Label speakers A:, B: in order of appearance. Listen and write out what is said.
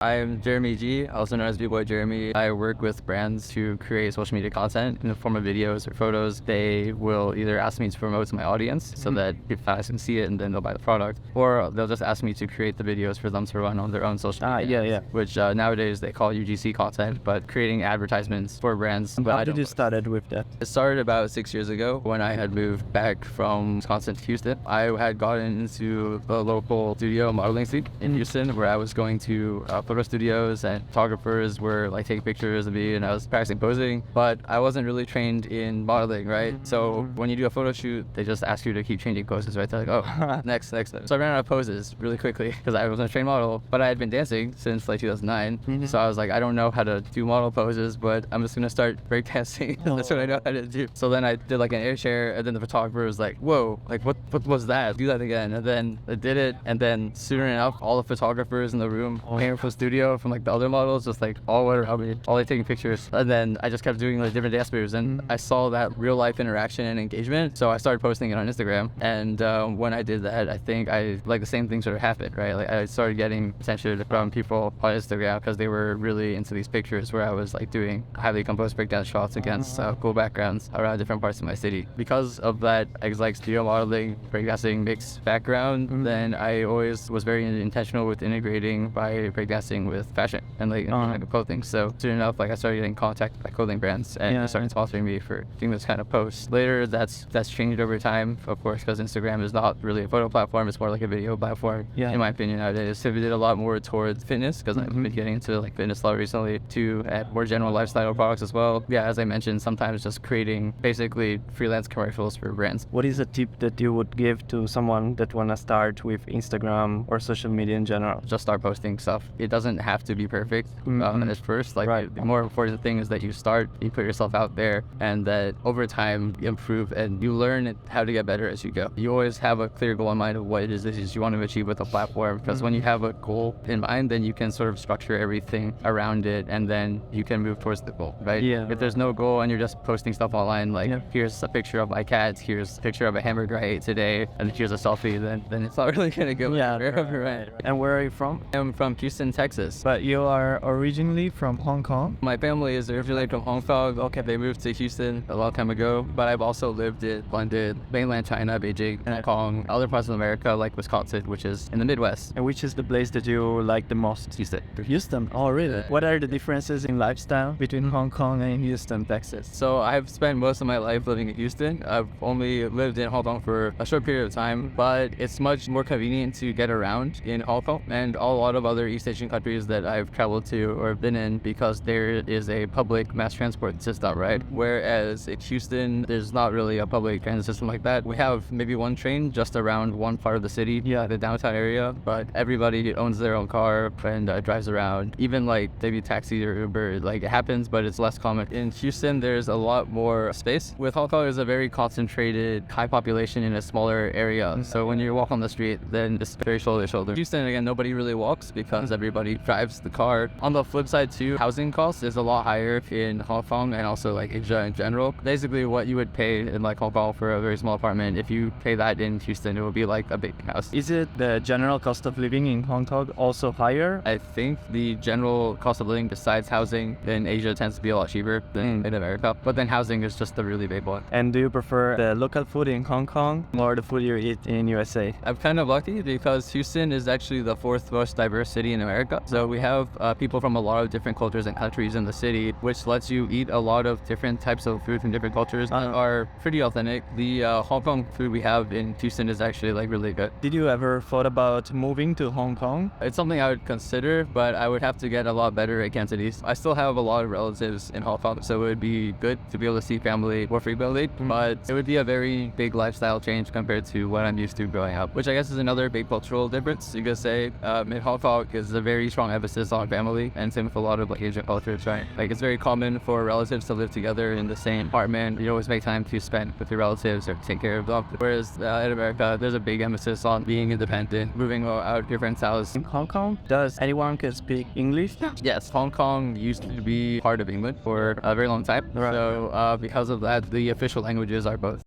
A: I'm Germy G, also known as B-Boy Germy. I work with brands to create social media content in the form of videos or photos. They will either ask me to promote to my audience so that people can see it and then they'll buy the product, or they'll just ask me to create the videos for them to run on their own social media. Which nowadays they call UGC content, but creating advertisements for brands. But
B: How did you started with that?
A: It started about 6 years ago when I had moved back from Wisconsin to Houston. I had gotten into the local studio modeling scene in Houston, where I was going to photo studios and photographers were like taking pictures of me and I was practicing posing, but I wasn't really trained in modeling, right? So when you do a photo shoot, they just ask you to keep changing poses, right? They're like, oh, next. So I ran out of poses really quickly because I wasn't a trained model, but I had been dancing since like 2009. So I was like, I don't know how to do model poses, but I'm just gonna start breakdancing. That's what I know how to do. So then I did like an air share, and then the photographer was like, whoa, like what was that? Do that again. And then I did it, and then soon enough, all the photographers in the room came from the studio from like the other models, just like all went around me, all like taking pictures. And then I just kept doing like different dance moves, and I saw that real life interaction and engagement. So I started posting it on Instagram. And when I did that, I think the same thing sort of happened, right? Like I started getting attention from people on Instagram because they were really into these pictures where I was like doing highly composed breakdown shots against cool backgrounds around different parts of my city. Because of that, like studio modeling, breakdancing mixed background, then I always was very intentional with integrating by breakdancing with fashion and like clothing. So soon enough, like I started getting contacted by clothing brands and started sponsoring me for doing this kind of posts. Later, that's changed over time, of course, because Instagram is not really a photo platform; it's more like a video platform, in my opinion nowadays. So we did a lot more towards fitness because I've been getting into like fitness a lot recently, to add more general lifestyle products as well. Yeah, as I mentioned, sometimes just creating basically freelance commercials for brands.
B: What is a tip that you would give to someone that wanna start with Instagram or social media in general?
A: Just start posting stuff. It doesn't have to be perfect at first. Like the more important thing is that you start, you put yourself out there, and that over time you improve and you learn how to get better as you go. You always have a clear goal in mind of what it is you want to achieve with a platform, because when you have a goal in mind, then you can sort of structure everything around it, and then you can move towards the goal, right? If there's no goal and you're just posting stuff online, like here's a picture of my cat, here's a picture of a hamburger I ate today, and here's a selfie, then it's not really gonna go right.
B: And where are you from?
A: I'm from Houston, Texas.
B: But you are originally from Hong Kong?
A: My family is originally from Hong Kong. Okay, they moved to Houston a long time ago, but I've also lived in London, mainland China, Beijing, Hong Kong, other parts of America like Wisconsin, which is in the Midwest.
B: And which is the place that you like the most?
A: Houston.
B: Houston? Oh, really? What are the differences in lifestyle between Hong Kong and Houston, Texas?
A: So I've spent most of my life living in Houston. I've only lived in Hong Kong for a short period of time, but it's much more convenient to get around in Hong Kong and a lot of other East Asian countries that I've traveled to or been in, because there is a public mass transport system, right? Whereas in Houston, there's not really a public transit system like that. We have maybe one train just around one part of the city, the downtown area, but everybody owns their own car and drives around. Even like maybe taxi or Uber, like it happens, but it's less common. In Houston, there's a lot more space. With Hong Kong, there's a very concentrated, high population in a smaller area. So when you walk on the street, then it's very shoulder to shoulder. Houston, again, nobody really walks because everybody drives the car. On the flip side too, housing costs is a lot higher in Hong Kong and also like Asia in general. Basically what you would pay in like Hong Kong for a very small apartment, if you pay that in Houston, it would be like a big house.
B: Is it the general cost of living in Hong Kong also higher?
A: I think the general cost of living besides housing in Asia tends to be a lot cheaper than in America, but then housing is just the really big one.
B: And do you prefer the local food in Hong Kong or the food you eat in USA?
A: I'm kind of lucky because Houston is actually the fourth most diverse city in America. So we have people from a lot of different cultures and countries in the city, which lets you eat a lot of different types of food from different cultures that are pretty authentic. The Hong Kong food we have in Houston is actually like really good.
B: Did you ever thought about moving to Hong Kong?
A: It's something I would consider, but I would have to get a lot better at Cantonese. I still have a lot of relatives in Hong Kong, so it would be good to be able to see family more frequently, but it would be a very big lifestyle change compared to what I'm used to growing up, which I guess is another big cultural difference. You could say in Hong Kong is a very strong emphasis on family, and same with a lot of like Asian cultures, right? Like it's very common for relatives to live together in the same apartment. You always make time to spend with your relatives or take care of them. Whereas in America, there's a big emphasis on being independent, moving out of your friend's house.
B: In Hong Kong, does anyone can speak English?
A: Yes, Hong Kong used to be part of England for a very long time. So because of that, the official languages are both